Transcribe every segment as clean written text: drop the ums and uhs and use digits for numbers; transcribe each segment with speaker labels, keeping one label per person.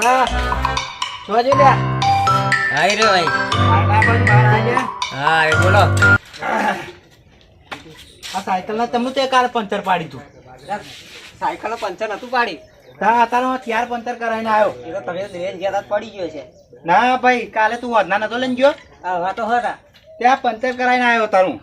Speaker 1: હા જોજે લે
Speaker 2: હાઈ રે ભાઈ
Speaker 1: આના પણ બહાર આવીએ
Speaker 2: હા એ બોલો
Speaker 1: આ સાયકલ ના તમે તે કાલે પંચર પાડી તું
Speaker 2: સાયકલ પંચર નતું પાડી
Speaker 1: હા અત્યારે હું ત્યાર પંચર કરાવીને આવ્યો
Speaker 2: એ તો તમે લઈને ગયા તા પડી ગયો છે
Speaker 1: ના ભાઈ કાલે તું વધના નતો લઈને ગયો
Speaker 2: હા તો હતા
Speaker 1: ત્યાં પંચર કરાવીને આવ્યો તારું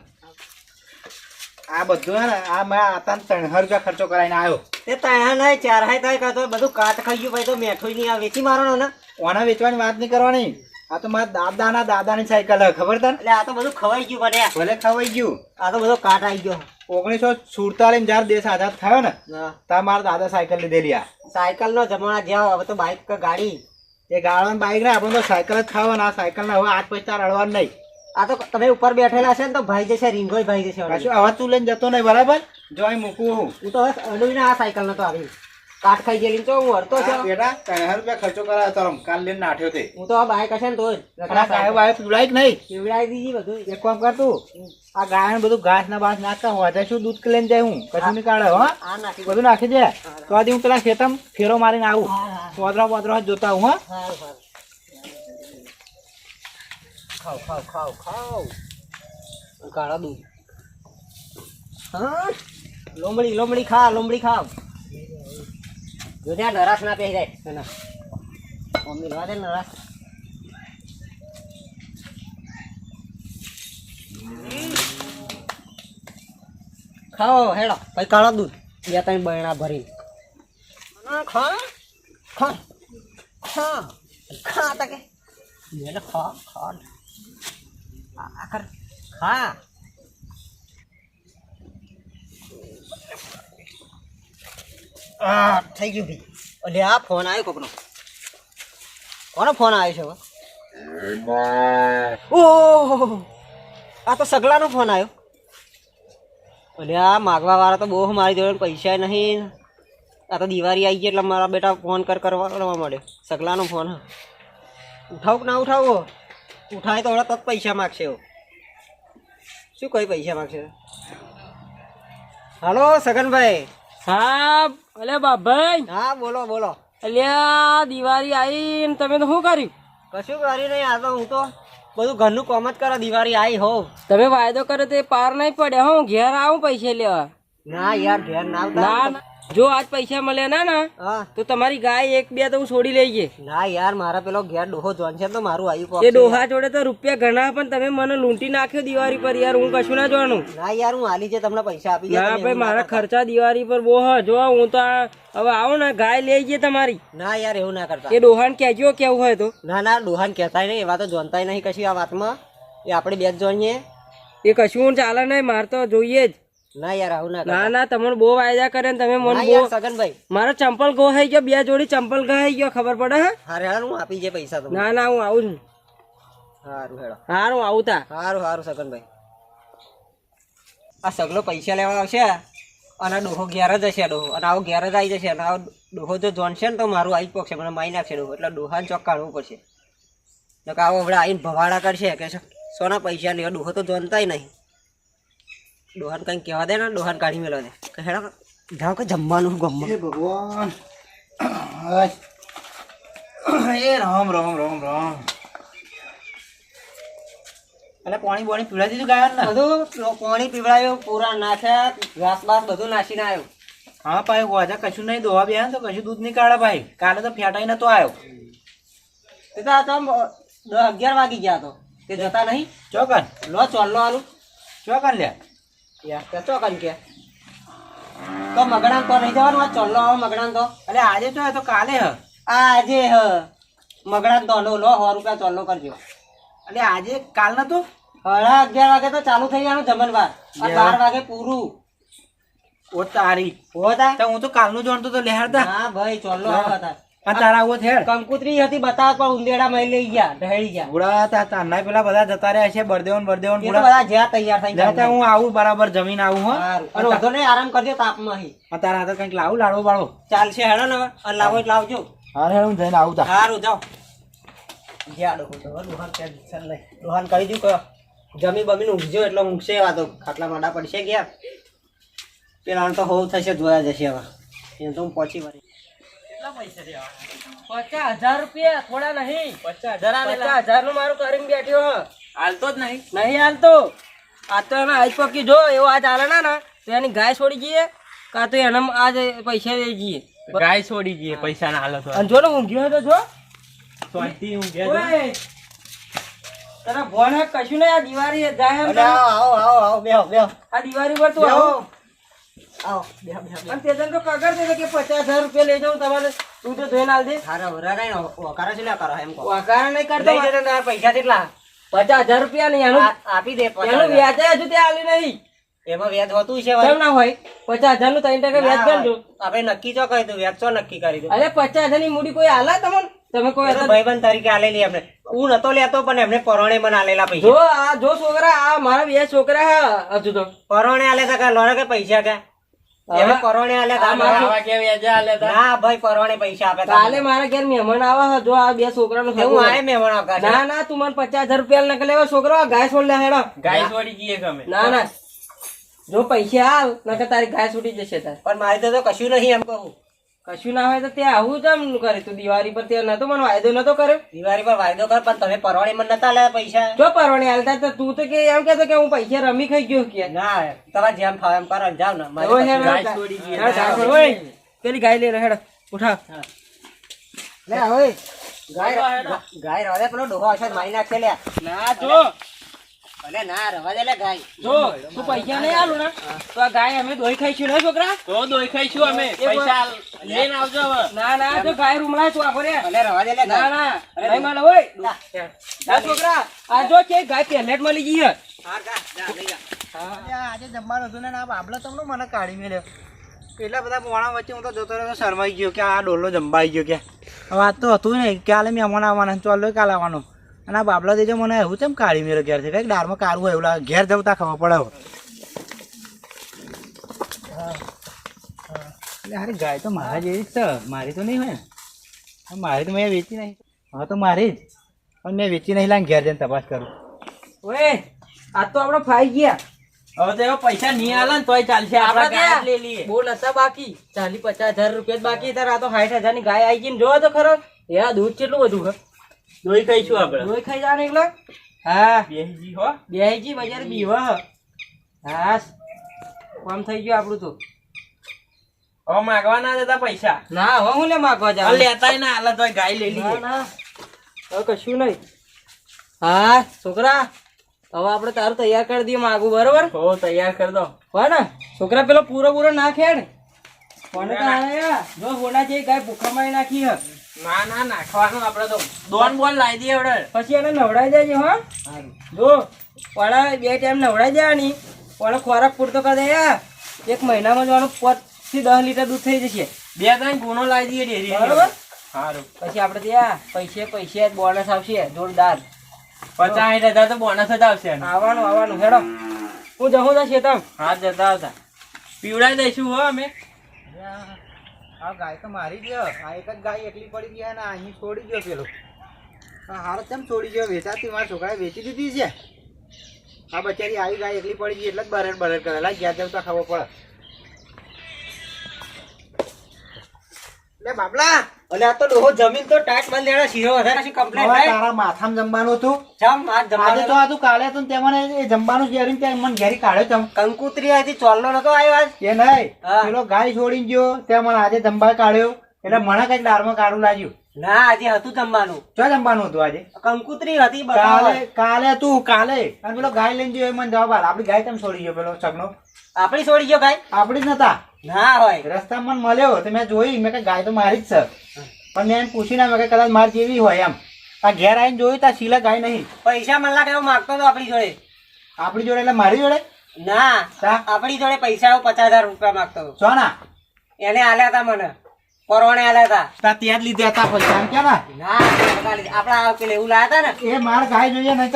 Speaker 1: આ બધું હે ને આ મેં આતા 3000 રૂપિયા ખર્ચો કરાવીને આવ્યો
Speaker 2: તે ત્યાં નહીં ચાર હાય થાય કરતો બધું કાટ ખાઈ ગયું ભાઈ તો મેઠું નહીં આ વેચી મારવાનો ને
Speaker 1: ઓના વેચવાની વાત નહીં કરવાની આ તો મારા દાદાની સાયકલ હે ખબર તને
Speaker 2: એટલે આ તો બધું ખવાઈ ગયું મને
Speaker 1: ભલે ખવાઈ ગયું
Speaker 2: આ તો બધો કાટ આવી ગયો
Speaker 1: 1947 જયારે દેશ આઝાદ થયો ને ત્યાં મારા દાદા સાયકલ લીધેલી આ
Speaker 2: સાયકલ નો જમાના જ્યાં હવે તો બાઇક કે ગાડી
Speaker 1: એ ગાળવાની બાઈક ને આપણે તો સાયકલ જ ખાવાના આ સાયકલ ને હવે આજ પછી તાર અડવાનું નહીં
Speaker 2: આ તો તમે ઉપર બેઠેલા છે ને તો ભાઈ જશે રીંગોય ભાઈ જશે
Speaker 1: પાછું હવે તું લઈને જતો નહીં બરાબર જો અહીં મૂકું હું
Speaker 2: હું તો હવે અડું આ સાયકલ નતો આવી કાટ ખાઈ ગયેલી તો હું હરતો છે
Speaker 1: બેટા 3000 રૂપિયા ખર્ચો કરાયો તારો કાલ લઈને નાઠ્યો તે
Speaker 2: હું તો આ બાઈક હશે ને તો
Speaker 1: ગાયો બાયો પીવડાય કે નહીં
Speaker 2: પીવડાવી દીધી બધું
Speaker 1: એક કામ કર તું આ ગાય બધું ઘાસ ના બાસ નાખતા હોય શું દૂધ લઈને જાય હું કશું નહીં કાઢે હા
Speaker 2: આ નાખી
Speaker 1: બધું નાખી દે તો આજે હું પેલા ખેતમ ફેરો મારીને આવું પોદરા જોતા હું હા
Speaker 2: ખાવ ખાવ ખાવ ખાવ કાળા દૂધ હા લોમડી ખાવ જો ત્યાં નરાશ ના પહેરી જાય ના મમ્મી લવા દે નરાશ ખાઓ હેડો ભાઈ કાળા દૂધ બે ત્રણ બરણા ભરી ખા ખા ખા ખા તકે ખા ખા આ કર ખા થઈ ગયું ભાઈ એટલે આ ફોન આવ્યો કોકનો કોનો ફોન આવ્યો છે ઓહ આ તો સગલાનો ફોન આવ્યો એટલે આ માગવા વાળા તો બહુ મારી જોડે પૈસા નહીં આ તો દિવાળી આવી ગઈ એટલે મારા બેટા ફોન કરવા માંડ્યો સગલાનો ફોન હા ઉઠાવ કે ના ઉઠાવો ઉઠાય તો હમણાં તત પૈસા માગશે શું કઈ પૈસા માગશે હાલો સગનભાઈ
Speaker 3: હા અલે બાભાઈ
Speaker 2: હા બોલો બોલો
Speaker 3: અલ્યા દિવાળી આવી ને તમે તો શું કર્યું
Speaker 2: કશું કરી નહીં આ તો હું તો બધું ઘરનું કામ જ કરો દિવાળી આવી હો
Speaker 3: તમે વાયદો કર્યો તે પાર નહીં પડ્યા હું ઘેર આવું પૈસા લેવા
Speaker 2: ના યાર ઘેર ના
Speaker 3: ના જો આજ પૈસા મળ્યા ના
Speaker 2: હા
Speaker 3: તો તમારી ગાય એક બે તો હું છોડી લઈ ગઈ
Speaker 2: ના યાર મારા પેલો ઘેર ડોહો જોન છે તો મારું આવ્યું
Speaker 3: એ ડોહા જોડે તો રૂપિયા ઘણા પણ તમે મને લૂંટી નાખ્યો દિવાળી પર યાર હું કશું ના જોવાનું
Speaker 2: ના યાર હું હાલી છે તમને પૈસા આપી
Speaker 3: ના ભાઈ મારા ખર્ચા દિવાળી પર બહુ જો હું તો હવે આવો ને ગાય લઈ ગઈ તમારી
Speaker 2: ના યાર એવું ના કરતા
Speaker 3: એ ડોહાન કહેજો કેવું હોય તો
Speaker 2: ના ડોહાન કહેતાય નહીં એવા તો જોનતાય નહીં કશી આ વાતમાં એ આપણે બે જ જોઈએ
Speaker 3: એ કશું ચાલે નહીં મારે તો જોઈએ જ
Speaker 2: ના યાર આવું ના
Speaker 3: ના ના તમને બહુ વાયદા કરે ને તમે મને
Speaker 2: યાર સગનભાઈ
Speaker 3: મારો ચંપલ ગોહાઈ ગયો બે જોડી ચંપલ ગહાઈ ગયો ખબર પડે હે
Speaker 2: હારે હાર હું આપી જે પૈસા તો
Speaker 3: ના ના હું આવું છું
Speaker 2: સારું હેડો
Speaker 3: હારું આવું તા
Speaker 2: સારું સારું સગનભાઈ આ સગલો પૈસા લેવા આવશે અને ડોહો ઘેર જ હશે ડોહો અને આવો ઘેર જ આવી જશે અને આવો ડોહો જો જોનશે ને તો મારું આવી જ પકશે મને મારી નાખશે ડોહો એટલે ડોહાને ચોક કાઢવું પડશે ને આવો હમણાં આવીને ભવાડા કરશે કે સોના પૈસા લેવા ડોહો તો જોનતાય નહીં ડોહાન કંઈક કહેવા દે ને ડોહાન કાઢી મેળવા દે કે હેડા જાઓ કે જમવાનું ગમવા
Speaker 1: ભગવાન એ રામ રામ રામ રામ એટલે પાણી બોણી પીવડાવી દીધું ગાયન ને
Speaker 2: બધું પાણી પીવડાવ્યું પૂરા નાખ્યા ઘાસ બાસ બધું નાખીને આવ્યો
Speaker 1: હા ભાઈ હોજા કશું નહીં દોવા બે તો કશું દૂધ નહીં કાઢે ભાઈ કાલે તો ફેટાઈ નતો આવ્યો
Speaker 2: તે તો આ તો 11 વાગી ગયા તો તે જતા નહીં
Speaker 1: ચોકન
Speaker 2: લો ચોલ્લો આલું
Speaker 1: ચોકન લે
Speaker 2: યાર ચોકન કે તો મગડાન તો નહીં જવાનું આ ચોલ્લો આવો મગડાન તો
Speaker 1: એટલે આજે તો તો કાલે હ
Speaker 2: આજે હ મગડાન તો લો 100 રૂપિયા ચોલ્લો કરજો
Speaker 1: એટલે આજે કાલ નતો
Speaker 2: 11:30 વાગે તો ચાલુ થઈ જવાનું જમણવાર અને 12 વાગે પૂરું
Speaker 1: ઓ તારી
Speaker 2: હોતા
Speaker 1: તો હું તો કાલનું જાણતો તો લેહાડતા
Speaker 2: હા ભાઈ ચોલ્લો આવો હતા
Speaker 1: આ તારા આવો થેડ
Speaker 2: કંકુતરી હતી બતાવ પણ ઉંદેડા મય લઈ ગયા ઢળી ગયા
Speaker 1: ઉડા તા તારના પેલા બધા જતા રહ્યા છે બરદેવન
Speaker 2: એ તો બધા જ્યાં તૈયાર થઈ
Speaker 1: જાતા હું આવું બરાબર જમીન આવું હો
Speaker 2: અને વધો નહીં આરામ કરજો તાપમાં અહીં
Speaker 1: તારા હાથે કંઈક લાવું લાડવો બાળવો
Speaker 2: ચાલશે હેડો ને અને લાવો એટલે લાવજો
Speaker 1: હારે હું જઈને આવું તા
Speaker 2: સારું જાઓ જ્યાં ડોહાન કરી દઉં કે જમી બમીને ઊંઘજો એટલે ઊંઘશે એવા તો ખાટલા માંડા પડશે ગયા પેલા તો હોવું થશે જોયા જશે હવે એ તો હું પહોંચી વળી
Speaker 3: 50,000 રૂપિયા થોડા નહીં. 50,000 નું મારું કરીને બેઠ્યો હ.
Speaker 4: હાલતો જ નહીં.
Speaker 3: નહીં હાલતો. આ તો એના આજ પકી જો એવો આજ હાલે ના તો એની ગાય છોડી જઈએ કાં તો એના આજ પૈસા લઈ જઈએ.
Speaker 4: ગાય છોડી જઈએ પૈસા ના હાલત હોય.
Speaker 3: અને જો ને ઊંઘ્યો હતો જો
Speaker 4: શાંતિ ઊંઘે છે.
Speaker 3: ઓય તારા ભોને કશું નહીં. આ દિવાળી જાય એમ
Speaker 2: અલે આવો આવો આવો બેહો બેહો
Speaker 3: આ દિવાળી પર તું આવો
Speaker 2: આવો બેહો બેહો
Speaker 3: અને તેજન તો કગર દે કે 50,000 રૂપિયા લઈ જાઉં તમારે તું તો ધોઈને આલ દે.
Speaker 2: હારા વરા કઈ વકારા છે લે કરો એમ કહો
Speaker 3: વાકારા નહીં કરતો.
Speaker 2: લઈ જતો તારા પૈસા કેટલા
Speaker 3: 50,000 રૂપિયા નહીં એનું
Speaker 2: આપી દે
Speaker 3: એનું વ્યાજ હજુ ત્યાં આલી નહીં.
Speaker 2: એમાં વ્યાજ હોતું છે
Speaker 3: કેમ ના હોય 50,000 નું 3% વ્યાજ ગણજો.
Speaker 2: આપણે નક્કી ચો કહી દઉં વ્યાજ ચો નક્કી કરી દઉં
Speaker 3: અરે 50,000 ની મૂડી કોઈ આલા તમને તમે કોઈ હતા?
Speaker 2: ભાઈબંધ તરીકે આલેલી એમને હું નતો લેતો પણ એમને પરોણે મને આલેલા પૈસા
Speaker 3: જો આ જો છોકરા આ મારા બે છોકરા હે હજુ તો
Speaker 2: પરોણે આલે તા લોરે કે પૈસા કે એમને પરોણે આલે તા
Speaker 4: આવા કે વ્યાજે હાલે તા.
Speaker 2: ના ભાઈ પરોણે પૈસા આપે તા
Speaker 3: કાલે મારા ઘેર મહેમાન આવા હે. જો આ બે છોકરા નું
Speaker 2: હું આય મહેમાન આવતા છે.
Speaker 3: ના ના તું મને 50,000 રૂપિયા નકલ લેવા છોકરો આ ગાય છોડ લે હેડો.
Speaker 4: ગાય છોડી જઈએ ગમે.
Speaker 3: ના ના જો પૈસા આવ નકર તારી ગાય છૂટી જશે તાર.
Speaker 2: પણ મારી તો કશું નહીં એમ કહું
Speaker 3: કશું ના હોય તો ત્યાં આવું જમ કરે તું દિવાળી પર ત્યાં નતો મને વાયદો નતો કર્યો.
Speaker 2: દિવાળી પર વાયદો કર પણ તમે પરોણે મને નતા લે પૈસા
Speaker 3: જો પરવાણી હાલતા તો તું તો કે એમ કેતો કે હું પૈસા રમી ખાઈ ગયો કે
Speaker 2: ના તમારે જેમ ફાવે એમ કરો ને જાવ ને મારી
Speaker 3: ઓય
Speaker 2: પાસે
Speaker 3: હેડ,
Speaker 4: ગાય
Speaker 3: હેડ,
Speaker 4: છોડી જઈએ.
Speaker 3: હેડ, ગાય છોડ, ઓય. પેલી ગાય લે હેડ ઉઠા
Speaker 2: લે ઓય ગાય રવા દે પેલો ડોહો હશે મારી નાખશે લે
Speaker 3: ના જો
Speaker 2: અલે ના રવા દે લે ગાય
Speaker 3: જો તું પૈસા નહીં આલું ને તો આ ગાય અમે દોઈ ખાઈશું ને છોકરા.
Speaker 4: તો દોઈ ખાઈશું અમે. પૈસા લઈને આવજો હવે.
Speaker 3: ના ના જો ગાય રૂમલા છું આખો રે.
Speaker 2: અલે રવા દે લે
Speaker 3: ના
Speaker 2: ગાય
Speaker 3: ના નહીં માલે ઓય ના છોકરા આ જો કે ગાય પેલેટ મળી ગઈ હે.
Speaker 2: હા જા જા લઈ જા
Speaker 1: આજે જમવાનું હતું ને આ બાબલો તમને મને કાઢી મેલ્યો એટલા બધા મોણા વચ્ચે હું તો જોતો રહ્યો તો શરમાઈ ગયો કે આ ડોલો જમવાઈ ગયો કે વાત તો હતું ને કાલે મહેમાન આવવાના ચાલો કાલે આવવાનો અને આ બાબલા દેજો મને એવું કેમ કાઢી મેળ્યો ઘેરથી કંઈક દાળમાં કાઢવું હોય એવું લાગે ઘેર જવું તા ખબર પડે એટલે હારી ગાય તો મારા જેવી જ છે મારી તો નહીં હોય ને મારી તો મેં વેચી નહીં હા તો મારી જ પણ મેં વેચી નહીં લાગે ઘેર જઈને તપાસ કરું
Speaker 3: ઓય આ તો આપણે ફાઈ ગયા.
Speaker 4: હવે તો એવા પૈસા નહીં હાલે ને તોય ચાલશે. આપણે ગાય જ લઈ લઈએ.
Speaker 3: બોલ હતા બાકી 40-50,000 રૂપિયા જ બાકી તાર. આ તો 60,000 ની ગાય આવી ગઈ ને જોવો તો ખરો એ આ દૂધ કેટલું બધું હે.
Speaker 4: દોઈ ખાઈશું આપણે.
Speaker 3: દોઈ ખાઈ જવાનું એકલો. હા
Speaker 4: બેહીજી હો.
Speaker 3: બેહીજી બજાર બીવા હ. હા કામ થઈ ગયું આપણું તો.
Speaker 4: હવે માગવા ના દેતા પૈસા.
Speaker 3: ના હવે હું લે માગવા
Speaker 4: હવે
Speaker 3: જાવ.
Speaker 4: લેતાય ના હાલે તોય ગાય લઈ
Speaker 3: ના
Speaker 4: લઈએ.
Speaker 3: ના હવે કશું નહીં. હા છોકરા હવે આપણે તારું તૈયાર કરી દઈએ માગું બરોબર
Speaker 4: હો તૈયાર કરી દો.
Speaker 3: હોય ને છોકરા પેલો પૂરો ના ખેડ કોને તો આયા જો હોના જે ગાય ભૂખા મારી નાખી હે.
Speaker 4: ના ના નાખવાનું આપણે તો દોન બોન લાવી દઈએ હવે.
Speaker 3: પછી એને નવડાઈ દેજે હો. જો પણ 2 ટાઈમ નવડાઈ દેવાની પણ ખોરાક પૂરતો કરી દે યાર. 1 મહિનામાં જવાનું 5 થી 10 લીટર દૂધ થઈ જશે
Speaker 4: 2-3 ગુનો લાવી દઈએ ડેરી.
Speaker 3: બરોબર.
Speaker 4: સારું.
Speaker 3: પછી આપણે ત્યાં પૈસે બોનસ આવશે જોરદાર.
Speaker 4: 50,000 તો બોનસ જ આવશે એનો.
Speaker 3: આવવાનું હેડો હું જવું તા શેતમ.
Speaker 4: હા જતા આવતા પીવડાવી દઈશું હો અમે.
Speaker 1: આ ગાય તો મારી ગયો આ એક જ ગાય એકલી પડી ગઈ ને અહીં છોડી ગયો પેલો આ હારો કેમ છોડી ગયો વેચાતી મારા છોકરાએ વેચી દીધી છે આ બચારી આવી ગાય એકલી પડી ગઈ એટલે જ બરેડ કરેલા ગયા જવતા ખબર પડે લે બાબલા
Speaker 2: અલે આ તો ડોહો જમીન તો ટાટ બંધ લેડા શીરો વધારે છે કમ્પ્લેટ
Speaker 1: હવે
Speaker 2: થાય
Speaker 1: તારા માથામાં જમવાનું હતું
Speaker 2: જમ આ
Speaker 1: આજે તો
Speaker 2: જમાનો
Speaker 1: આ તું કાલે હતું તે મને એ જમવાનું ઘેરી ત્યાં મને ઘેરી કાઢ્યો તમ
Speaker 2: કંકુત્રી હતી ચોલ્લો નતો આવ્યો આજ
Speaker 1: એ નહીં
Speaker 2: હા.
Speaker 1: પેલો ગાય છોડી ગયો ત્યાં મને આજે જમવા કાઢ્યો એટલે મને કઈક દાળમાં કાઢું લાગ્યું
Speaker 2: ના આજે હતું જમવાનું
Speaker 1: ચો જમવાનું હતું આજે
Speaker 2: કંકુત્રી હતી બતાવો
Speaker 1: કાલે તું કાલે અને પેલો ગાય લઈને ગયો એ મને જવાબ આલ આપડી ગાય તમે છોડી ગયો પેલો સગનો
Speaker 2: આપણી છોડી ગયો ગાય
Speaker 1: આપડી જ નતા
Speaker 2: ના હોય
Speaker 1: રસ્તામાં મને મળ્યો તો મેં જોઈ મેં કે ગાય તો મારી જ છે પણ મેં એને પૂછીને મેં કે કદાચ મારી જેવી હોય એમ આ ઘેર આવીને જોયું તા શીલા ગાય નહીં
Speaker 2: પૈસા મલ્લા કેવો માંગતો તો આપણી જોડે
Speaker 1: આપડી જોડે એટલે મારી જોડે
Speaker 2: ના
Speaker 1: તા?
Speaker 2: આપણી જોડે પૈસા 50,000 રૂપિયા માંગતો હતો
Speaker 1: છો ના
Speaker 2: એને આલ્યા હતા મને પરવાણે આલ્યા હતા
Speaker 1: તા ત્યાં જ લીધા હતા પૈસા એમ કે ના
Speaker 2: આપડા પેલે એવું લાયા હતા ને
Speaker 1: એ માર ગાય જોઈએ નહીં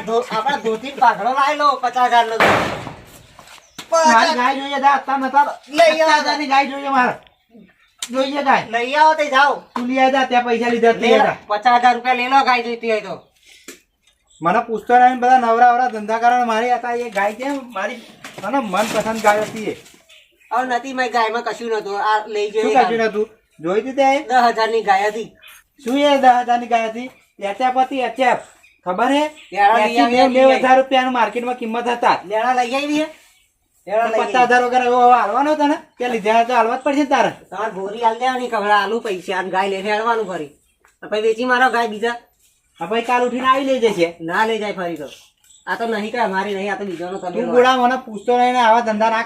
Speaker 1: તો
Speaker 2: આપડા ધોતી પાઘડો લાયેલો 50,000 નો
Speaker 1: મારી ગાય જોઈએ તા અત્યારે નતા
Speaker 2: લઈ આવો.
Speaker 1: 50,000 ની ગાય જોઈએ મારે જોઈએ ગાય
Speaker 2: લઈ આવો તે જાઓ
Speaker 1: તું લઈ આવ્યા ત્યાં પૈસા લીધા તે હતા
Speaker 2: 50,000 રૂપિયા લઈ લો ગાય જોઈતી હોય તો
Speaker 1: મને પૂછતો નહીં બધા નવરા ધંધા કરવા મારી હતા એ ગાય છે મારી મને મનપસંદ ગાય હતી એ
Speaker 2: હવે નથી મારી ગાયમાં કશું નતું આ લઈ
Speaker 1: શું
Speaker 2: ગયો
Speaker 1: કાઢ્યું નતું જોઈ હતી તે
Speaker 2: 10,000 ની ગાય હતી
Speaker 1: શું એ 10,000 ની ગાય હતી એચએફ હતી એચએફ ખબર હે
Speaker 2: લેણા લઈ આવી
Speaker 1: 90,000 રૂપિયાનું માર્કેટમાં કિંમત હતા
Speaker 2: લેણા લઈ આવી હે લેણા લઈ
Speaker 1: 50,000 વગર એવો હાલવાનો તને તે લીધા તો હાલવા જ પડશે ને તારે
Speaker 2: તમારે ગોરી હાલ દેવાની કવડા આલુ પૈસા અને ગાય લઈને હેડવાનું ફરી પછી વેચી મારો ગાય બીજા
Speaker 1: હા ભાઈ કાલ ઉઠીને આવી લઈ જશે
Speaker 2: ના લઈ જાય ફરી તો આ તો નહીં કાંઈ મારી નહીં આ તો બીજાનો
Speaker 1: તું
Speaker 2: તમે
Speaker 1: ગોળા મને પૂછતો નહીં ને આવા ધંધા ના